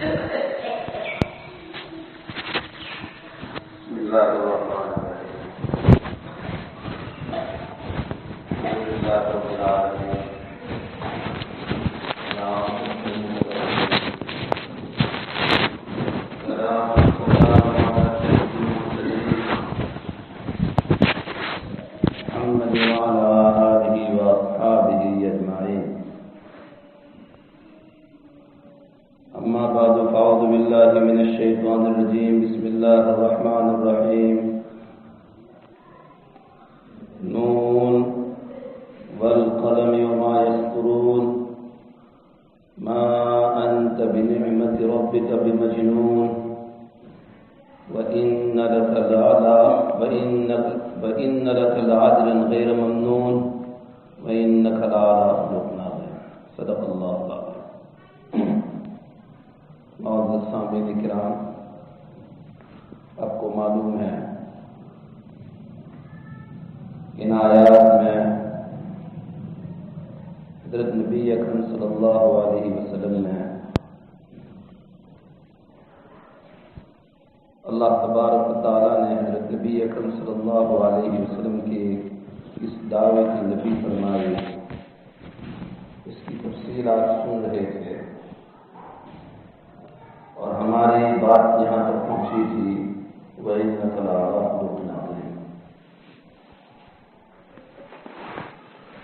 بسم الله الرحمن الرحيم. الحمد لله رب العالمين. بسم الله الرحمن الرحيم. نون والقلم وما يسطرون ما أنت بنعمة ربك بمجنون وإن لك لعجرا غير ممنون وإنك لعلى خلق عظيم. صدق الله العظيم. معزز سامعین کرام، آپ کو معلوم ہے ان آیات میں حضرت نبی اکرم صلی اللہ علیہ وسلم نے اللہ تبارک و تعالیٰ نے حضرت نبی اکرم صلی اللہ علیہ وسلم کے اس دعوے کی نفی فرمائی. اس کی تفصیل آپ سن رہے تھے اور ہماری بات یہاں تک پہنچی تھی وَإِنَّكَ لَعَلَىٰ خُلُقٍ عَظِيمٍ.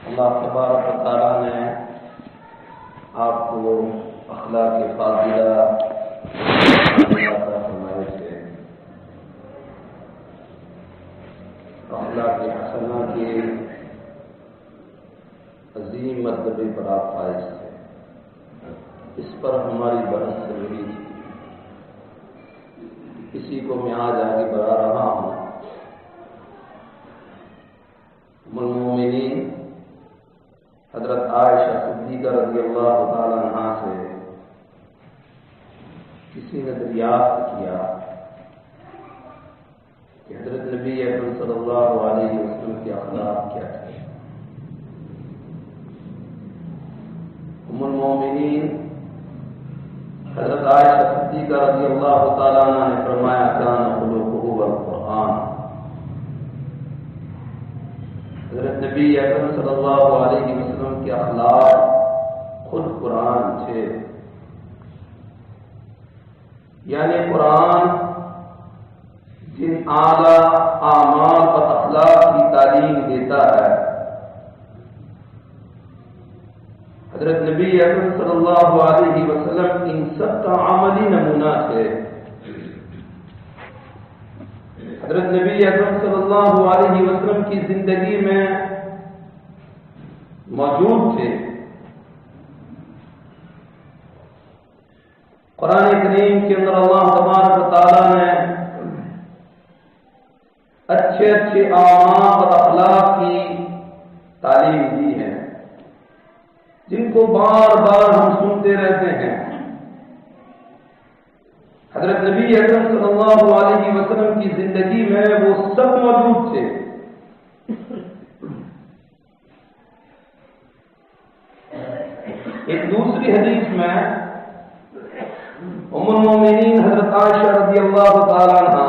اللہ تبارک و تعالیٰ نے آپ کو اخلاق فاضلہ عطا فرمائے تھے. اخلاق حسنہ کے عظیم مرتبے پر آپ فائز تھے. اس پر ہماری بحث چل رہی تھی. اسی کو میں آج آگے بڑھا رہا ہوں. ام المومنین حضرت عائشہ صدیقہ رضی اللہ تعالی عنہا سے کسی نے دریافت کیا کہ حضرت نبی اکرم صلی اللہ علیہ وسلم کے اخلاق کیا تھے. ام المومنین حضرت عائشہ صدیقہ رضی اللہ تعالیٰ عنہ نے فرمایا کان خلقہ القرآن. حضرت نبی اکرم صلی اللہ علیہ وسلم کے اخلاق خود قرآن تھے. یعنی قرآن جن اعلیٰ اعمال اور اخلاق کی تعلیم دیتا ہے، حضرت نبی اکرم صلی اللہ علیہ وسلم ان سب کا عملی نمونہ تھے. حضرت نبی اکرم صلی اللہ علیہ وسلم کی زندگی میں موجود تھے. قرآن کریم کے اندر اللہ تبارک و تعالیٰ نے اچھے اچھے اعمال اور اخلاق کی تعلیم دی ہے جن کو بار بار ہم سنتے رہتے ہیں. حضرت نبی اکرم صلی اللہ علیہ وسلم کی زندگی میں وہ سب موجود تھے. ایک دوسری حدیث میں ام المومنین حضرت عائشہ رضی اللہ تعالی عنہ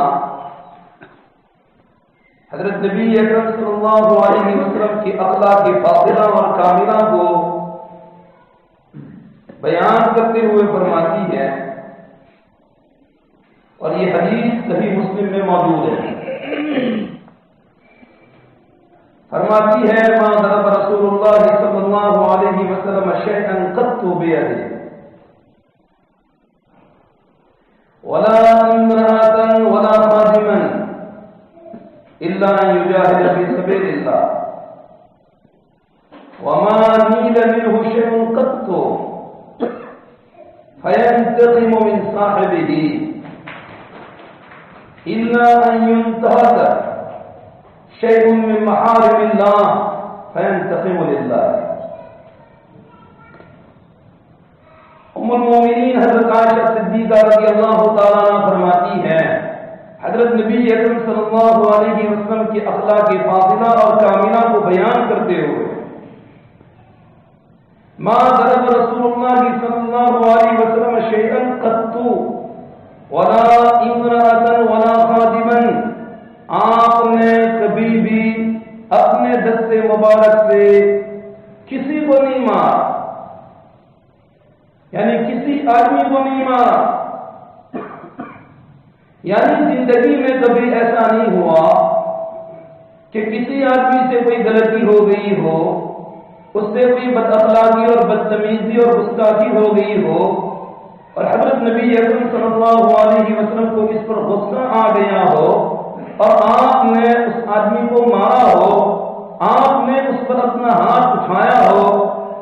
حضرت نبی اکرم صلی اللہ علیہ وسلم کی اخلاق فاضلہ اور کاملہ کو بیان کرتے ہوئے فرماتی ہے، اور یہ حدیث صحیح مسلم میں موجود ہے. فرماتی ہے ما ضرب رسول اللہ صلی اللہ علیہ وسلم شیئا قط بیده ولا امرأة ولا خادما الا ان يجاهد في سبيل الله وما نيل منه شيء قط فينتقم من صاحبه إلا أن ينتهك شيء من محارم الله فينتقم لله. ام المومنین حضرت عائشہ صدیقہ رضی اللہ تعالیٰ عنہ فرماتی ہیں، حضرت نبی اکرم صلی اللہ علیہ وسلم کی اخلاق فاضلہ اور کاملہ کو بیان کرتے ہوئے ما ضرب رسول اللہ صلی اللہ علیہ وسلم شیئا قط یعنی کسی آدمی کو نہیں مارا، یعنی زندگی میں کبھی ایسا نہیں ہوا کہ کسی آدمی سے کوئی غلطی ہو گئی ہو، اس سے کوئی بد اخلاقی اور بدتمیزی اور گستاخی ہو گئی ہو اور حضرت نبی اکرم صلی اللہ علیہ وسلم کو اس پر غصہ آ گیا ہو اور آپ نے اس آدمی کو مارا ہو، آپ نے اس پر اپنا ہاتھ اٹھایا ہو،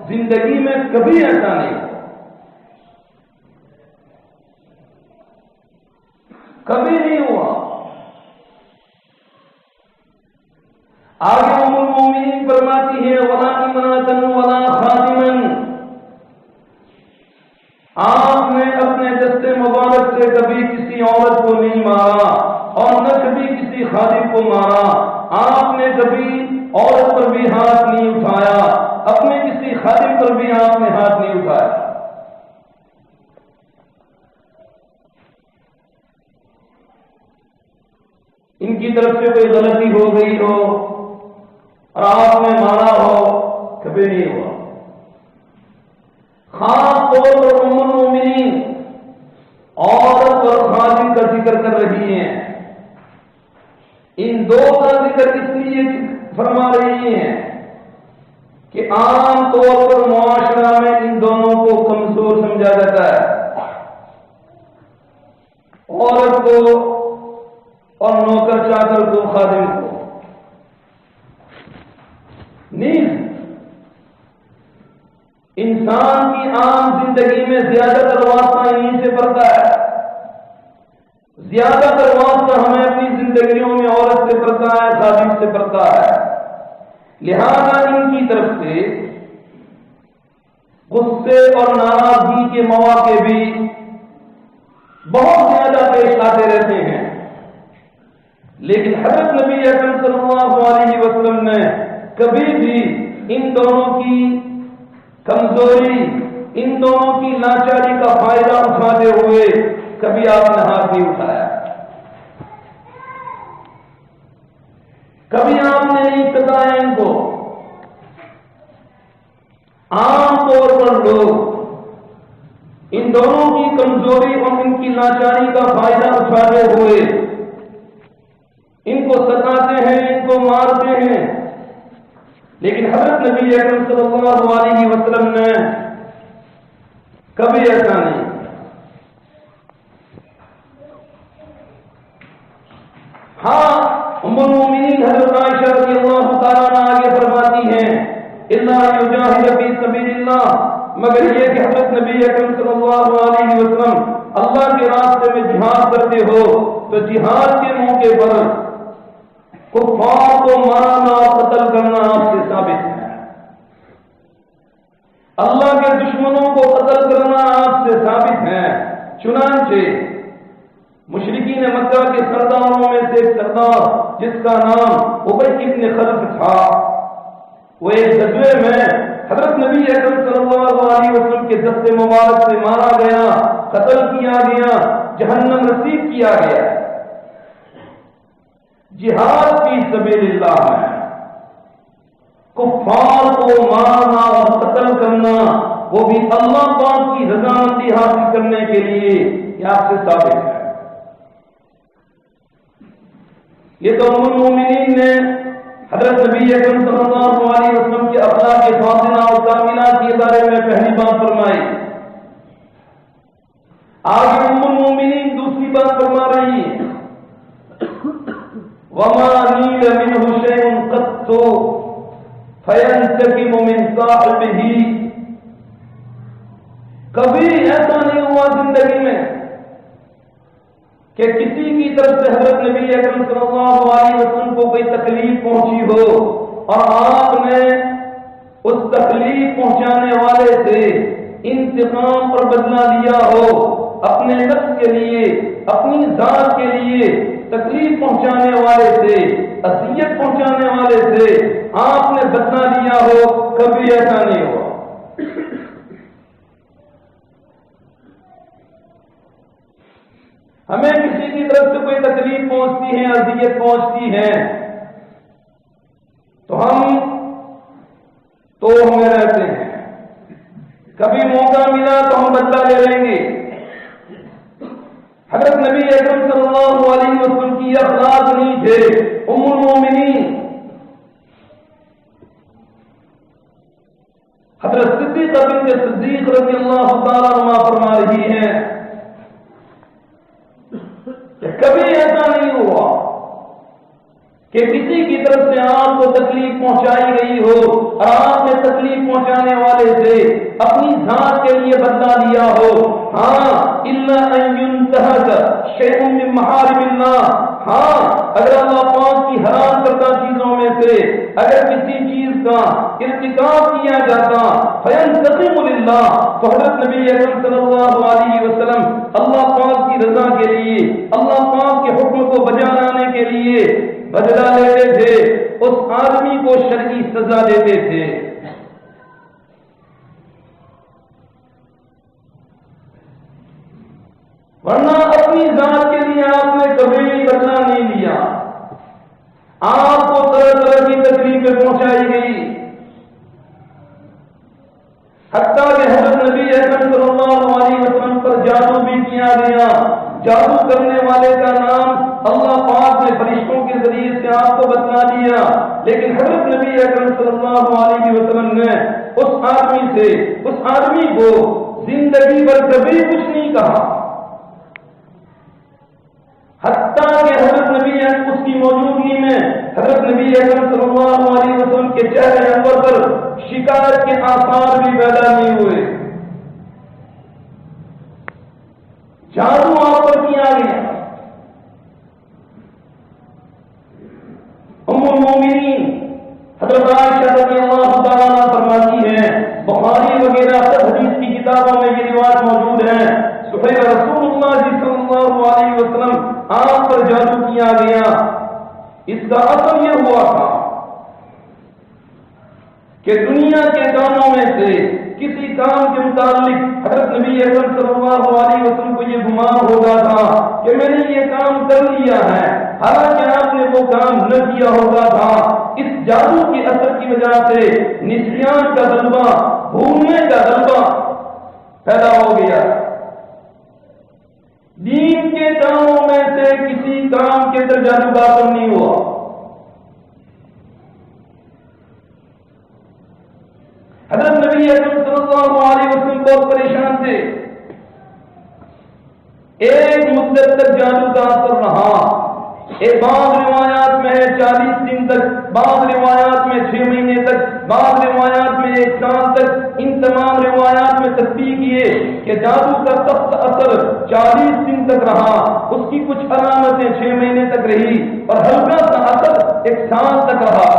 زندگی میں کبھی ایسا نہیں ہو، کبھی نہیں ہوا۔ آگے ام المومنین فرماتی ہے ولا امرأۃ ولا خادما، آپ نے اپنے دست مبارک سے کبھی کسی عورت کو نہیں مارا اور نہ کبھی کسی خادم کو مارا، آپ نے کبھی عورت پر بھی ہاتھ نہیں اٹھایا، اپنے کسی خادم پر بھی آپ نے ہاتھ نہیں اٹھایا۔ ان کی طرف سے کوئی غلطی ہو گئی ہو اور آپ نے مارا ہو، کبھی نہیں ہوا۔ خاص طور پر ام المومنین عورت اور خادم کا ذکر کر رہی ہیں، ان دو کا ذکر اس لیے فرما رہی ہیں کہ عام طور پر معاشرہ میں ان دونوں کو کمزور سمجھا جاتا ہے، عورت کو اور نوکر چاکر کو، خادم کو نیز انسان کی عام زندگی میں زیادہ تر واسطہ انہیں سے پڑتا ہے، زیادہ تر واسطہ ہمیں اپنی زندگیوں میں عورت سے پڑتا ہے، خادم سے پڑتا ہے، لہذا ان کی طرف سے غصے اور ناراضگی کے مواقع بھی بہت زیادہ پیش آتے رہتے ہیں، لیکن حضرت نبی اکرم صلی اللہ علیہ وسلم نے کبھی بھی ان دونوں کی کمزوری، ان دونوں کی لاچاری کا فائدہ اٹھاتے ہوئے کبھی آپ نے ہاتھ نہیں اٹھایا، کبھی آپ نے نہیں ستایا ان کو۔ عام طور پر لوگ ان دونوں کی کمزوری اور ان کی لاچاری کا فائدہ اٹھاتے ہوئے ان کو ستاتے ہیں، ان کو مارتے ہیں، لیکن حضرت نبی اکرم صلی اللہ علیہ وسلم نے کبھی ایسا نہیں۔ ہاں ام المومنین حضرت عائشہ رضی اللہ تعالیٰ عنہا آگے فرماتی ہیں الا یجاہد فی سبیل اللہ، مگر یہ کہ حضرت نبی اکرم صلی اللہ علیہ وسلم اللہ کے راستے میں جہاد کرتے ہو تو جہاد کے موقع پر کفار کو مارنا اور قتل کرنا آپ سے ثابت ہے، اللہ کے دشمنوں کو قتل کرنا آپ سے ثابت ہے۔ چنانچہ مشرکین مکہ کے سرداروں میں سے ایک سردار جس کا نام ابی بن خلف تھا، وہ ایک غزوے میں حضرت نبی اکرم صلی اللہ علیہ وسلم کے دست مبارک سے مارا گیا، قتل کیا گیا، جہنم رسید کیا گیا۔ جہاد فی سبیل اللہ ہے، کفار کو مارنا اور قتل کرنا، وہ بھی اللہ پاک کی رضامندی حاصل کرنے کے لیے، یہ آپ سے ثابت ہے۔ یہ تو ام المومنین نے حضرت نبی اکرم صلی اللہ علیہ وسلم کے اخلاق فاضلہ اور کاملات کے بارے میں پہلی بات فرمائی۔ آگے ام المومنین دوسری بات فرما رہی ہے وَمَا نِيلَ مِنْهُ شَيْءٌ قَطُّ فَيَنْتَقِمُ مِنْ صَاحِبِهِ، کبھی ایسا نہیں ہوا زندگی میں کہ کسی کی طرف سے حضرت نبی اکرم صلی اللہ علیہ وسلم کو کوئی تکلیف پہنچی ہو اور آپ نے اس تکلیف پہنچانے والے سے انتقام پر بدلہ لیا ہو، اپنے نفس کے لیے، اپنی ذات کے لیے تکلیف پہنچانے والے سے، اذیت پہنچانے والے سے آپ نے بدلہ لیا ہو، کبھی ایسا نہیں ہوا۔ ہمیں کسی کی طرف سے کوئی تکلیف پہنچتی ہے، اذیت پہنچتی ہے تو ہم میں رہتے ہیں، کبھی موقع ملا تو ہم بدلہ لے لیں گے۔ حضرت نبی اکرم صلی اللہ علیہ وسلم کی اخلاق نہیں تھے۔ ام المومنین حضرت صدیقہ بنت صدیق رضی اللہ تعالیٰ عنہ فرما رہی ہیں کہ کبھی ایسا نہیں ہوا کہ کسی کی طرف سے آپ کو تکلیف پہنچائی گئی ہو اور آپ نے تکلیف پہنچانے والے سے اپنی ذات کے لیے بدلہ لیا ہو۔ ہاں الا ان ينتهك شيء من محارم اللہ، ہاں اگر اللہ پاک کی حرام کردہ چیزوں میں سے اگر کسی چیز کا ارتکاب کیا جاتا فینتقم للہ، تو حضرت نبی اکرم صلی اللہ علیہ وسلم اللہ پاک کی رضا کے لیے، اللہ پاک کے حکم کو بجا لانے کے لیے بدلہ لیتے تھے، اس آدمی کو شرعی سزا دیتے تھے۔ ورنہ اپنی ذات کے لیے آپ نے کبھی بدلہ نہیں لیا۔ آپ کو طرح طرح کی تکلیفیں پہنچائی گئی، حتیٰ کہ حضرت نبی اکرم صلی اللہ علیہ وسلم پر جادو بھی کیا گیا۔ جادو کرنے والے کا نام اللہ پاک نے فرشتوں کے ذریعے سے آپ کو بتلا دیا، لیکن حضرت نبی اکرم صلی اللہ علیہ وسلم نے اس آدمی کو زندگی بھر کبھی کچھ نہیں کہا، حتیٰ کہ حضرت نبی اس کی موجودگی میں حضرت نبی اکرم صلی اللہ علیہ وسلم کے چہرے انور پر شکایت کے آثار بھی پیدا نہیں ہوئے۔ جادو آپ پر کیا گیا۔ ام المومنین حضرت عائشہ رضی اللہ تعالیٰ عنہ فرماتی ہیں، بخاری وغیرہ سب حدیث کی کتابوں میں یہ روایت موجود ہے، صحیح رسول اللہ صلی اللہ علیہ وسلم آپ پر جادو کیا گیا۔ اس کا اثر یہ ہوا تھا کہ دنیا کے کاموں میں سے کسی کام کے متعلق حضرت نبی اکرم صلی اللہ علیہ وسلم کو یہ گمان ہوگا تھا کہ میں نے یہ کام کر لیا ہے، حالانکہ آپ نے وہ کام نہ کیا ہوگا تھا۔ اس جادو کے اثر کی وجہ سے نسیان کا غلبہ، بھولنے کا غلبہ پیدا ہو گیا۔ دین کے کاموں میں سے کسی کام کے اندر جادو کا اثر نہیں ہوا۔ حضرت نبی اکرم صلی اللہ علیہ وسلم بہت پریشان تھے، ایک مدت تک جادو کا اثر رہا۔ بعض روایات میں 40 دن تک، بعض روایات میں 6 مہینے تک، بعض روایات میں 1 سال تک۔ ان تمام روایات میں تصدیق کیے کہ جادو کا سخت اثر 40 دن تک رہا، اس کی کچھ علامتیں 6 مہینے تک رہی اور ہلکا سا اثر 1 سال تک رہا۔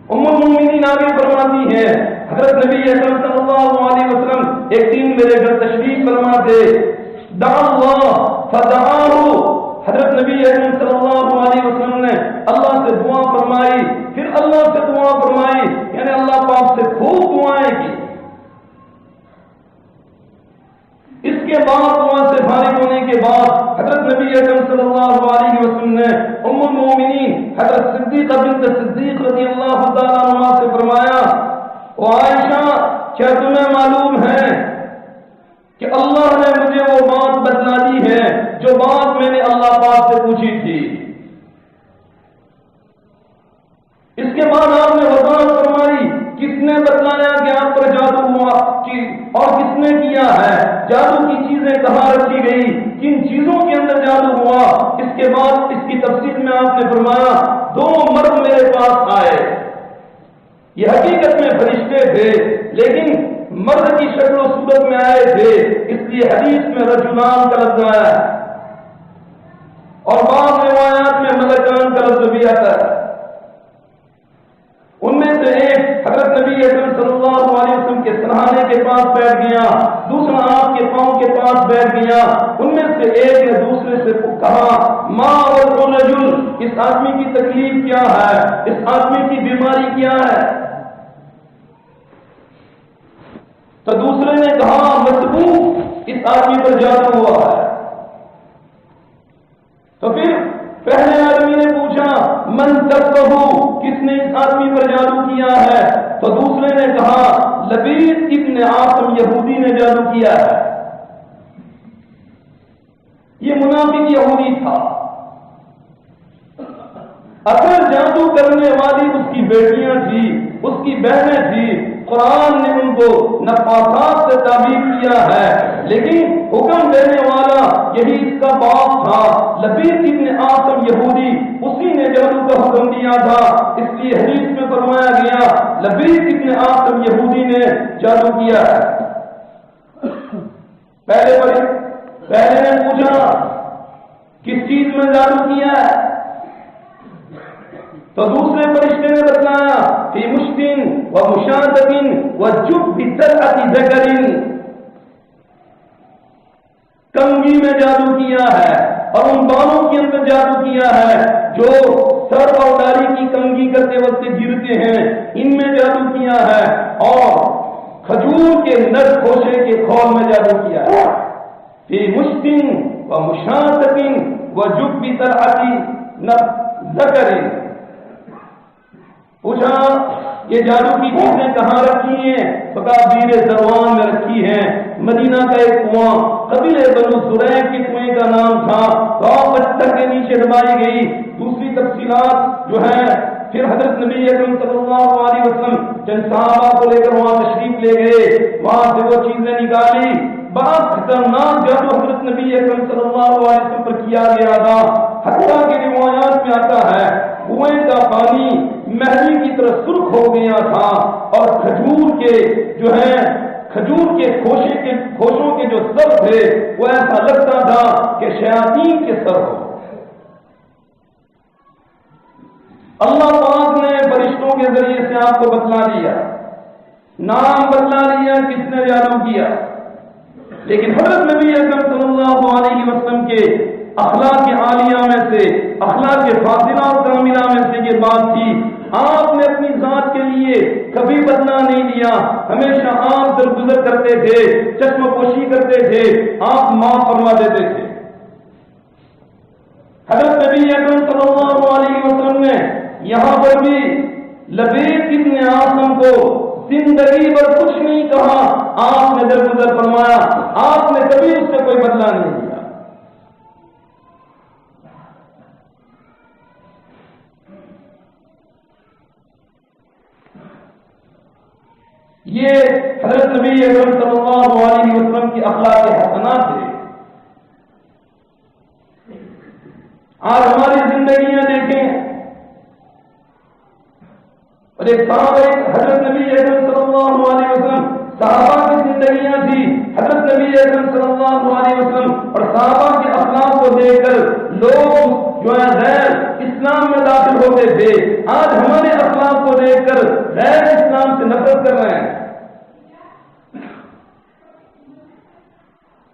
ام المومنین آگے فرماتی ہے، حضرت نبی اکرم صلی اللہ علیہ وسلم ایک دن میرے گھر تشریف فرما تھے، دعا اللہ فدعاہ، حضرت نبی اکرم صلی اللہ علیہ وسلم نے اللہ سے دعا فرمائی، پھر اللہ سے دعا فرمائی، یعنی اللہ پاک سے خوب دعائیں کی۔ اس کے بعد دعا سے فارغ ہونے کے بعد حضرت نبی اکرم صلی اللہ علیہ وسلم نے ام المومنین حضرت صدیقہ بنت صدیق رضی اللہ تعالیٰ عنہ سے فرمایا، او عائشہ، کیا تمہیں معلوم ہے کہ اللہ نے مجھے وہ بات بتلا دی ہے جو بات میں نے اللہ پاک سے پوچھی تھی؟ اس کے بعد آپ نے وضاحت فرمائی، کس نے بتلایا کہ آپ پر جادو ہوا اور کس نے کیا ہے، جادو کی چیزیں کہاں رکھی گئی، کن چیزوں کے اندر جادو ہوا۔ اس کے بعد اس کی تفصیل میں آپ نے فرمایا، 2 مرد میرے پاس آئے، یہ حقیقت میں فرشتے تھے لیکن مرد کی شکل و صورت میں آئے تھے، اس لیے حدیث میں رجلان کا لفظ آیا ہے اور بعض روایات میں ملکان کا لفظ بھی آتا ہے۔ ان میں سے ایک حضرت نبی اکرم صلی اللہ علیہ وسلم کے سرہانے کے پاس بیٹھ گیا، دوسرا آپ کے پاؤں کے پاس بیٹھ گیا۔ ان میں سے ایک نے دوسرے سے کہا، ما والرجل، اس آدمی کی تکلیف کیا ہے، اس آدمی کی بیماری کیا ہے؟ تو دوسرے نے کہا، مطبوع، اس آدمی پر جادو ہوا ہے۔ تو پھر پہلے آدمی نے پوچھا، من تقوہ، کس نے اس آدمی پر جادو کیا ہے؟ تو دوسرے نے کہا لبید ابن عاصم یہودی نے جادو کیا ہے۔ یہ منافق یہودی تھا، اصل جادو کرنے والی اس کی بیٹیاں تھی، اس کی بہنیں تھی۔ قرآن نے ان کو نفاثات سے تعبیر کیا ہے، لیکن حکم دینے والا یہی اس کا باپ تھا، لبید ابن عاصم یہودی، اسی نے جادو کا حکم دیا تھا۔ اس لیے حدیث میں فرمایا گیا لبید ابن عاصم یہودی نے جادو کیا ہے۔ پہلے نے پوچھا کس چیز میں جادو کیا ہے؟ تو دوسرے فرشتے نے بتلایا فی مشتن و مشاطن و جب طلعت ذکر، کنگھی میں جادو کیا ہے اور ان بالوں کے اندر جادو کیا ہے جو سر اور داڑھی کی کنگھی کرتے وقت گرتے ہیں، ان میں جادو کیا ہے، اور کھجور کے نر خوشے کے کھول میں جادو کیا ہے۔ فی مشتن و مشاطن و جب طلعت ذکر، پوچھا یہ جادو کی چیزیں کہاں رکھی ہیں؟ تو کہا بیر زروان میں رکھی ہیں، مدینہ کا ایک کنواں قبیلے بنو زریق کے کنویں کا نام تھا، تو پتھر کے نیچے دبائی گئی۔ دوسری تفصیلات جو ہیں، پھر حضرت نبی اکرم صلی اللہ علیہ وسلم چند صحابہ کو لے کر وہاں تشریف لے گئے، وہاں سے وہ چیزیں نکالی۔ بڑا خطرناک جادو حضرت نبی اکرم صلی اللہ علیہ وسلم پر کیا گیا تھا، حتیٰ کہ روایات میں آتا ہے کنویں کا پانی مہندی کی طرح سرخ ہو گیا تھا، اور کھجور کے جو ہیں کھجور کے خوشوں کے جو سر تھے وہ ایسا لگتا تھا کہ شیاطین کے سر ہو۔ اللہ پاک نے فرشتوں کے ذریعے سے آپ کو بتلا دیا، نام بتلا دیا کس نے جادو کیا، لیکن حضرت نبی اکرم صلی اللہ علیہ وسلم کے اخلاق عالیہ میں سے، اخلاق فاضلہ اور کاملہ میں سے یہ بات تھی، آپ نے اپنی ذات کے لیے کبھی بدلا نہیں دیا، ہمیشہ آپ درگزر کرتے تھے، چشم پوشی کرتے تھے، آپ معاف فرما دیتے تھے۔ حضرت نبی اکرم صلی اللہ علیہ وسلم نے یہاں پر بھی لبید ابن عاصم کو زندگی پر کچھ نہیں کہا، آپ نے درگزر فرمایا، آپ نے کبھی اس سے کوئی بدلا نہیں دیا۔ یہ حضرت نبی اکرم صلی اللہ علیہ وسلم کی اخلاق حسنات تھے۔ آج ہماری زندگیاں دیکھیں، اور ایک صحابہ حضرت نبی اکرم صلی اللہ علیہ وسلم، صحابہ کی زندگیاں تھی، حضرت نبی اکرم صلی اللہ علیہ وسلم اور صحابہ کے اخلاق کو دیکھ کر لوگ جو ہے غیر اسلام میں داخل ہوتے تھے، آج ہمارے اخلاق کو دیکھ کر غیر اسلام سے نفرت کر رہے ہیں۔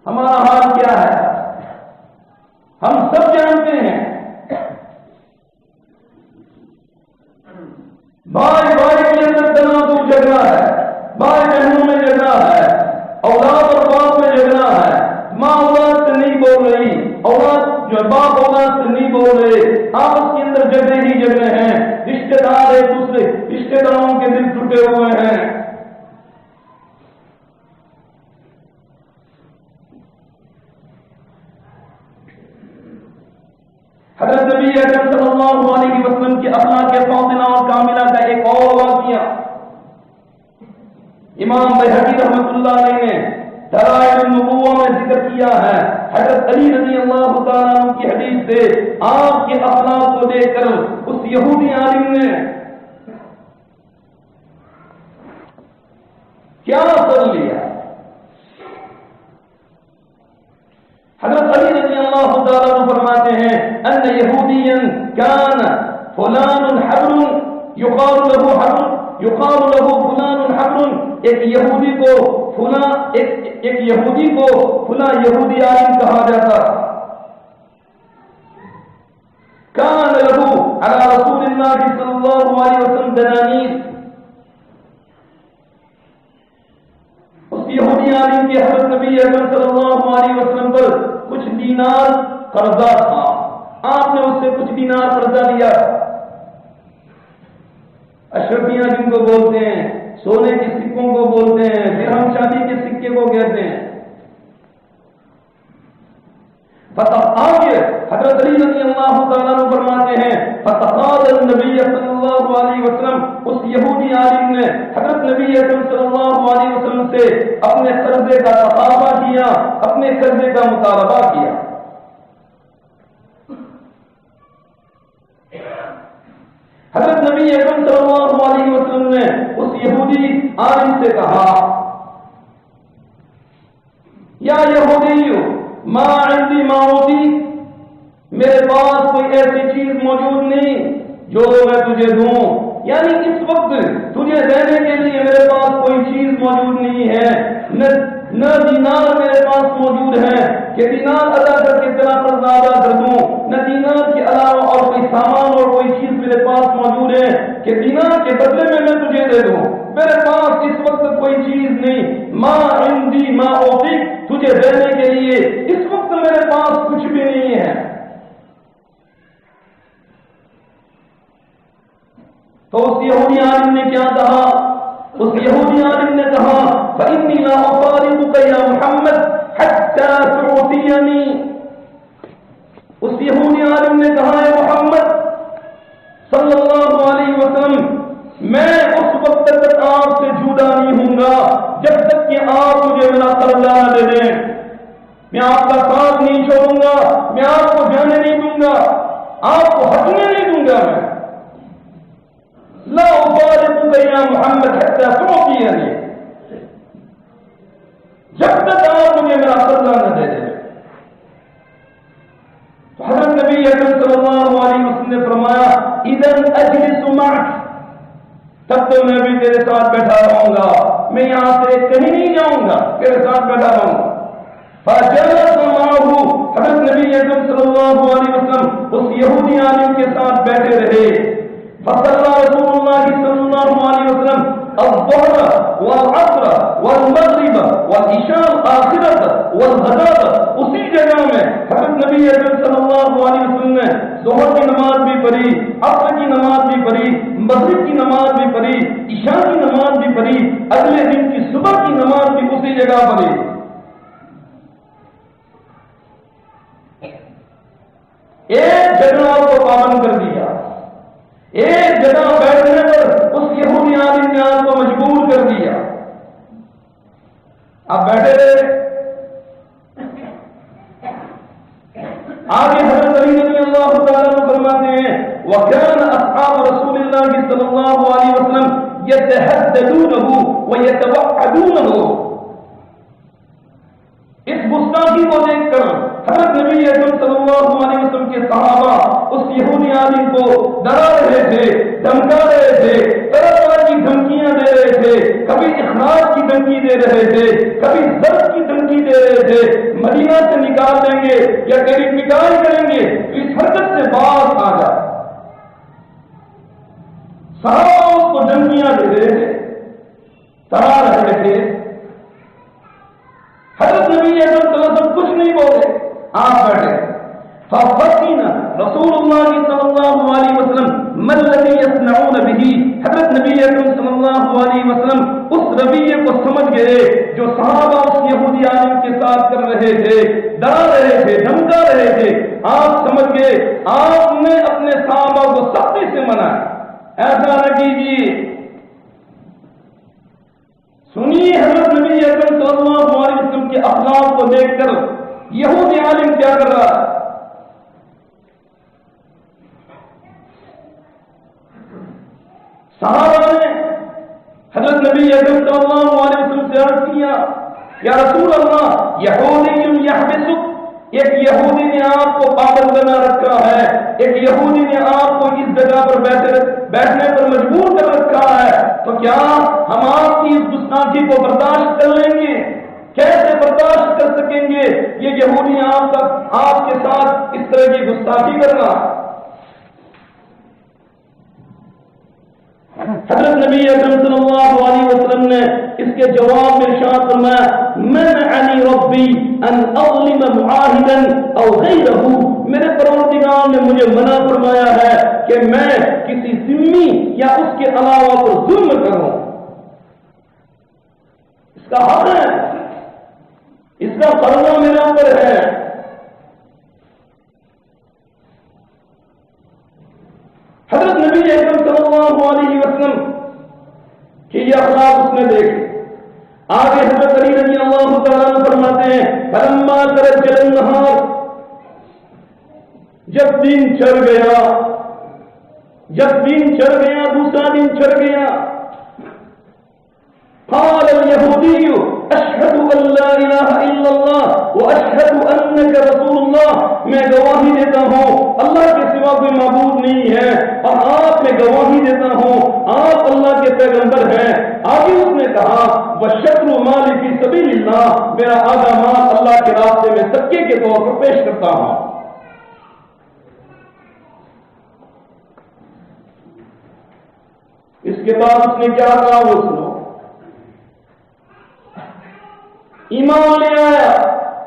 ہمارا حال کیا ہے ہم سب جانتے ہیں، بھائی بھائی کے اندر تنازع جھگڑا ہے، بھائی بہنوں میں جھگڑا ہے، اولاد اور باپ میں جھگڑا ہے، ماں اولاد سے نہیں بول رہی، اولاد جو باپ اولاد سے نہیں بول رہے، آپس کے اندر جھگڑے ہی جھگڑے ہیں، رشتے دار ایک دوسرے رشتے داروں کے دل ٹوٹے ہوئے ہیں۔ حضرت نبی اکرم صلی اللہ علیہ وسلم کے اخلاق فاضلہ اور کاملہ کا ایک اور واقعہ امام بہقی رحمۃ اللہ علیہ نے دلائل النبوہ میں ذکر کیا ہے۔ حضرت علی رضی اللہ تعالیٰ عنہ کی حدیث سے آپ کے اخلاق کو دیکھ کر اس یہودی عالم نے کیا کر لیا؟ حضرت علی رضی اللہ تعالیٰ عنہ فرماتے ہیں ان یہودیا کان فلان حبر یقال له فلان حبر، ایک یہودی کو فلاں یہودی عالم کہا جاتا تھا۔ کان له علی رسول اللہ صلی اللہ علیہ وسلم دنانیر، اس یہودی عالم کے حضرت نبی اکرم صلی اللہ علیہ وسلم پر کچھ دینار قرضہ تھا، آپ نے اس سے کچھ دینار قرضہ لیا۔ اشرفیاں جن کو بولتے ہیں، سونے کے سکوں کو بولتے ہیں، درہم چاندی کے سکے کو کہتے ہیں۔ حضرت علی رضی اللہ تعالیٰ عنہ فرماتے ہیں فتقال النبی صلی اللہ علیہ وسلم، اس یہودی عالم نے حضرت نبی اکرم صلی اللہ علیہ وسلم سے اپنے قرضے کا تقاضا کیا، اپنے قرضے کا مطالبہ کیا۔ حضرت نبی اکرم صلی اللہ علیہ وسلم نے اس یہودی عالم سے کہا یا یہودی ما عندی ما اوتی، میرے پاس کوئی ایسی چیز موجود نہیں جو میں تجھے دوں، یعنی اس وقت تجھے دینے کے لیے میرے پاس کوئی چیز موجود نہیں ہے، نہ دینار میرے پاس موجود ہے کہ دینار ادا کر کے تیرا قرض ادا کر دوں، نہ دینار کے علاوہ اور کوئی سامان اور کوئی چیز میرے پاس موجود ہے کہ دینار کے بدلے میں تجھے دے دوں، میرے پاس اس وقت کوئی چیز نہیں، ما عندی ما اوتی، تجھے دینے کے لیے اس وقت میرے پاس کچھ بھی نہیں ہے۔ تو اس یہودی عالم نے کیا کہا؟ اس یہودی عالم نے کہا فإنی لا أفارقك یا محمد حتى تعطینی، اس یہودی عالم نے کہا ہے محمد صلی اللہ علیہ وسلم میں اس وقت تک آپ سے جدا نہیں ہوں گا جب تک کہ آپ مجھے میرا قرضہ نہ دے دیں، میں آپ کا ساتھ نہیں چھوڑوں گا، میں آپ کو جانے نہیں دوں گا، آپ کو ہٹنے نہیں دوں گا، میں لا أفارقك یا محمد حتى تعطینی، جب تک آپ مجھے میرا قرضہ نہ دے دیں۔ تو حضرت نبی اکرم صلی اللہ علیہ وسلم نے فرمایا اذن اجلس معک، تب تو میں بھی تیرے ساتھ بیٹھا رہوں گا، میں یہاں سے کہیں نہیں جاؤں گا، تیرے ساتھ بیٹھا رہوں گا۔ فجلس معه، حضرت نبی اکرم صلی اللہ علیہ وسلم اس یہودی عالم کے ساتھ بیٹھے رہے۔ فصلى رسول اللہ صلی اللہ علیہ وسلم الظہر والعصر والمغرب والعشاء الآخرة والغداة، اسی جگہ میں حضرت نبی اکرم صلی اللہ علیہ وسلم نے ظہر کی نماز بھی پڑھی، عصر کی نماز بھی پڑھی، مغرب کی نماز بھی پڑھی، عشاء کی نماز بھی پڑھی، اگلے دن کی صبح کی نماز بھی اسی جگہ پڑھی۔ ایک جگہ کو پابند کر دیا، ایک جگہ بیٹھنے پر اس یہودی عالم نے آپ کو مجبور کر دیا، آپ بیٹھے رہے۔ آگے حضرت علی رضی اللہ تعالیٰ عنہ فرماتے ہیں وَكَانَ أَصْحَابُ رَسُولِ اللَّهِ صلی اللہ علیہ وسلم يَتَحَدَّثُونَهُ وَيَتَوَعَّدُونَهُ، اس گستاخی کو دیکھ کر حضرت نبی اکرم صلی اللہ علیہ وسلم کے صحابہ اس یہودی عالم کو ڈرا رہے تھے، دھمکا رہے تھے، طرح طرح کی دھمکیاں دے رہے تھے، کبھی اخراج کی دھمکی دے رہے تھے، کبھی ضرب کی دھمکی دے رہے تھے، مدینہ سے نکال دیں گے یا کبھی پٹائی کریں گے، اس حرکت سے باز آ جائے۔ صحابہ اس کو دھمکیاں دے رہے تھے، ڈرا رہے تھے۔ حضرت نبی اکرم صلی اللہ علیہ وسلم کچھ نہیں بولے، آپ بیٹھے۔ فَفَتِنَ رسول اللہ صلی اللہ علیہ وسلم مَا الَّذِي يَصْنَعُونَ بِهِ، حضرت نبی اکرم صلی اللہ علیہ وسلم اس رویے کو سمجھ گئے جو صحابہ اس یہودی عالم کے ساتھ کر رہے تھے، ڈرا رہے تھے، دھمکا رہے تھے۔ آپ سمجھ گئے، آپ نے اپنے صحابہ کو سختی سے منع، ایسا نہ کیجیے۔ سنیے حضرت نبی اکرم صلی اللہ علیہ وسلم کے اخلاق کو دیکھ کر یہودی عالم کیا کر رہا ہے۔ صحابہ نے حضرت نبی اکرم صلی اللہ علیہ وسلم سے عرض کیا یا رسول اللہ یہودی یحبسک، ایک یہودی نے آپ کو پابند بنا رکھا ہے، ایک یہودی نے آپ کو اس جگہ پر بیٹھنے پر مجبور کر رکھا ہے، تو کیا ہم آپ کی اس گستاخی کو برداشت کر لیں گے؟ کیسے برداشت کر سکیں گے یہ یہودی آپ کے ساتھ اس طرح کی گستاخی کرنا؟ حضرت نبی اکرم صلی اللہ علیہ وسلم نے اس کے جواب میں ارشاد فرمایا منعنی ربی ان اظلم معاہدا او غیرہ میرے پروردگار نے مجھے منع فرمایا ہے کہ میں کسی ذمہ یا اس کے علاوہ پر ظلم کروں. اس کا حق ہے، اس کا قرضہ میرے اوپر ہے. حضرت نبی اکرم صلی اللہ علیہ وسلم کہ یہ اخلاق اس نے دیکھے. آگے حضرت علی رضی اللہ تعالیٰ عنہ فرماتے ہیں فلما ترجل النہار، جب دن چڑھ گیا، دوسرا دن چڑھ گیا، قال اليهودي اشهد ان لا اله الا الله واشهد انك رسول الله، میں گواہی دیتا ہوں اللہ کے سوا کوئی معبود نہیں ہے اور آپ میں گواہی دیتا ہوں آپ اللہ کے پیغمبر ہیں. آگے اس نے کہا وشطر مال فی سبیل اللہ، میرا آدھا مال اللہ کے راستے میں صدقے کے طور پر پیش کرتا ہوں. اس کے بعد اس نے کیا کہا وہ سنو. ایمان لے آیا،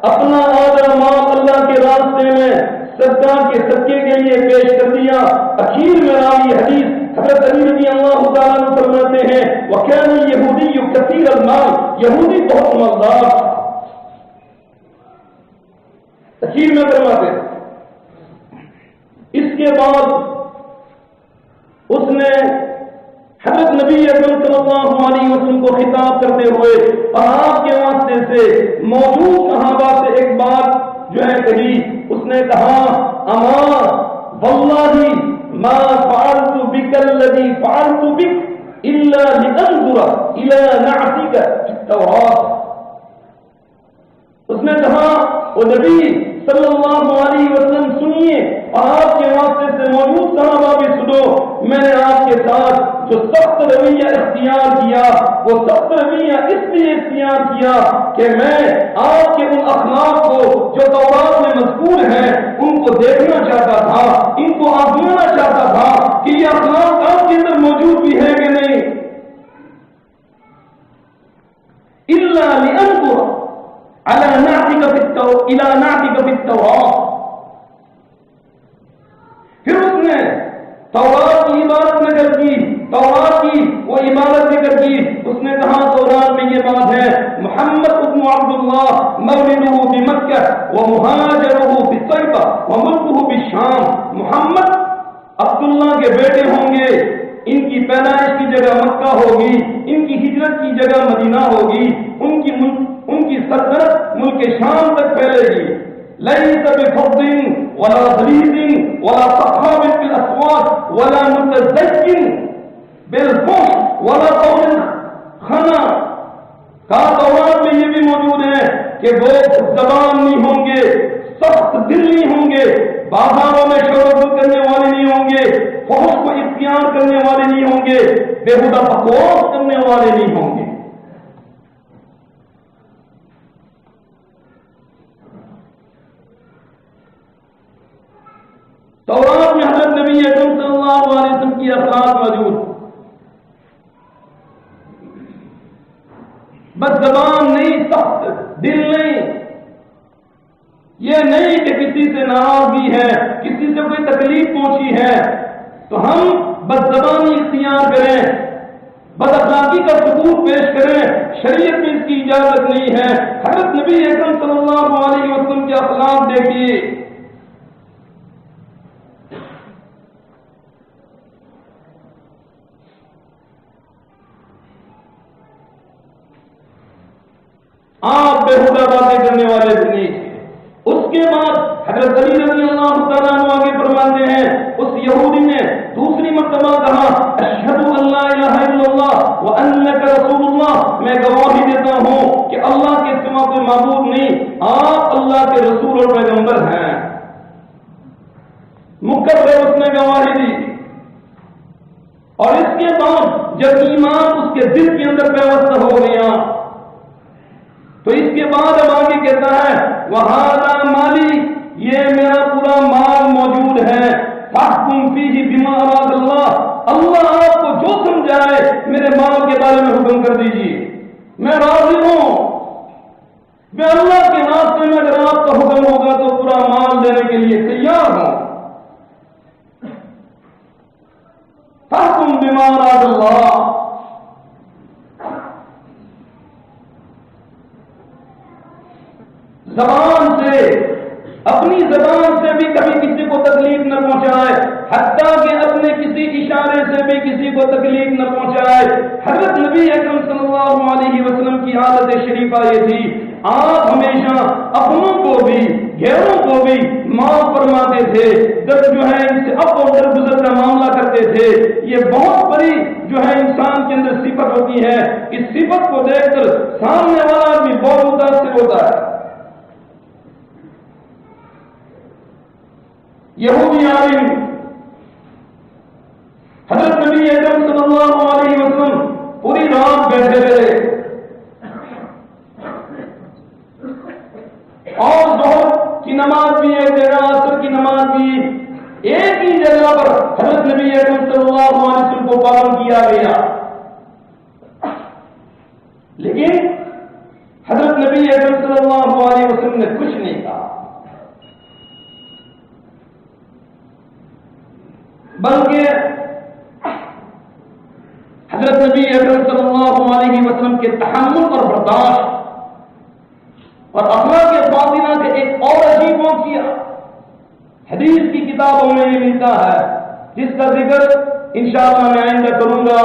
اپنا آدھا مال اللہ کے راستے میں صدقے کے لیے پیش کر دیا. اخیر میں راوی حدیث حضرت علی رضی اللہ تعالیٰ عنہ فرماتے ہیں وَكَانَ الْيَهُودِيُّ كَثِيرَ الْمَالِ، یہودی بہت مالدار تھا. اخیر میں فرماتے ہیں. اس کے بعد اس نے حضرت نبی اکرم صلی اللہ علیہ وسلم کو خطاب کرتے ہوئے اور آپ کے واسطے سے موجود صحابہ سے ایک بات جو ہے کہی. اس نے کہا اما واللہ ما فعلت بک الذی فعلت بک الا لانظر الى نعتک فی التوراۃ. اس نے کہا وہ نبی صلی اللہ علیہ وسلم سنیے اور آپ کے واسطے سے موجود صحابہ بھی سنو. میں نے آپ کے ساتھ جو سخت رویہ اختیار کیا وہ سخت رویہ اس لیے اختیار کیا کہ میں آپ کے ان اخلاق کو جو تورات میں مذکور ہیں ان کو دیکھنا چاہتا تھا، ان کو آزمانا چاہتا تھا کہ یہ اخلاق آپ کے اندر موجود بھی ہے کہ نہیں. الا لانظر الى نعتك في التوراۃ. پھر اس نے تورات کی عبادت نقل کی، تورات کی وہ عبادت ذکر کی. اس نے کہا تورات میں یہ بات ہے محمد ابن عبداللہ مولدہ بمکہ ومہاجرہ بطیبہ وملکہ بالشام. محمد عبداللہ کے بیٹے ہوں گے، ان کی پیدائش کی جگہ مکہ ہوگی، ان کی ہجرت کی جگہ مدینہ ہوگی، ان کی سلطنت ملک شام تک پھیلے گی. ليس بفض ولا غليظ ولا صخاب في الأسواق ولا متزين بالفحش ولا قول خنا. کہا تورات میں یہ بھی موجود ہے کہ وہ زبان نہیں ہوں گے، سخت دل نہیں ہوں گے، بازاروں میں شور کرنے والے نہیں ہوں گے، فحش کو اختیار کرنے والے نہیں ہوں گے، بےہودہ بکواس کرنے والے نہیں ہوں گے. تورات میں حضرت نبی اکرم صلی اللہ علیہ وسلم کی اخلاق موجود. بس زبان نہیں، سخت دل نہیں. یہ نہیں کہ کسی سے ناراضگی ہے، کسی سے کوئی تکلیف پہنچی ہے تو ہم بس زبانی اختیار کریں، بد اخلاقی کا ثبوت پیش کریں. شریعت میں اس کی اجازت نہیں ہے. حضرت نبی اکرم صلی اللہ علیہ وسلم کے اخلاق دیکھیے. آپ بےہودہ باتیں کرنے والے بھی نہیں تھے. اس کے بعد حضرت علی رضی اللہ تعالیٰ عنہ آگے فرماتے ہیں اس یہودی نے دوسری مرتبہ کہا اشہد ان لا الہ الا اللہ وانک رسول اللہ، میں گواہی دیتا ہوں کہ اللہ کے سوا کوئی معبود نہیں، آپ اللہ کے رسول اور پیغمبر ہیں. مکرر اس نے گواہی دی. اور اس کے بعد جب ایمان اس کے دل کے اندر پیوستہ ہو گیا تو اس کے بعد اب آگے کہتا ہے وَهَذَا مَالِي، یہ میرا پورا مال موجود ہے. فَاحْكُمْ فِيهِ بِمَا أَرَادَ اللَّهُ، اللہ آپ کو جو سمجھائے میرے مال کے بارے میں حکم کر دیجیے. میں راضی ہوں، میں اللہ کے راستے میں اگر آپ کا حکم ہوگا تو پورا مال دینے کے لیے تیار ہوں. فاحکم بما اراد اللہ. زبان سے، اپنی زبان سے بھی کبھی کسی کو تکلیف نہ پہنچائے، حتیٰ کہ اپنے کسی اشارے سے بھی کسی کو تکلیف نہ پہنچائے. حضرت نبی اکرم صلی اللہ علیہ وسلم کی عادت شریفہ یہ تھی، آپ ہمیشہ اپنوں کو بھی غیروں کو بھی معاف فرماتے تھے. جب جو ہے ان سے اب اور درگزر کا معاملہ کرتے تھے. یہ بہت بڑی جو ہے انسان کے اندر صفت ہوتی ہے. اس صفت کو دیکھ کر سامنے والا آدمی بہت متاثر ہوتا ہے. یہودی عالم حضرت نبی اکرم صلی اللہ علیہ وسلم پوری رات بیٹھے رہے اور ظہر کی نماز بھی ایک جگہ، عصر کی نماز بھی ایک ہی جگہ پر حضرت نبی اکرم صلی اللہ علیہ وسلم کو پابند کیا گیا. لیکن حضرت نبی اکرم صلی اللہ علیہ وسلم نے کچھ نہیں کہا، بلکہ حضرت نبی اکرم صلی اللہ علیہ وسلم کے تحمل اور برداشت اور اخلاق فاضلہ کے ایک اور عجیب واقعہ حدیث کی کتابوں میں یہ ملتا ہے، جس کا ذکر انشاءاللہ میں آئندہ کروں گا.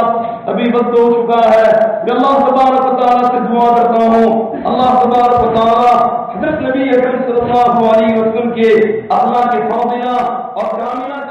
ابھی وقت ہو چکا ہے. میں اللہ تبارک و تعالیٰ سے دعا کرتا ہوں، اللہ تبارک و تعالیٰ حضرت نبی اکرم صلی اللہ علیہ وسلم کے اخلاق فاضلہ اور کاملہ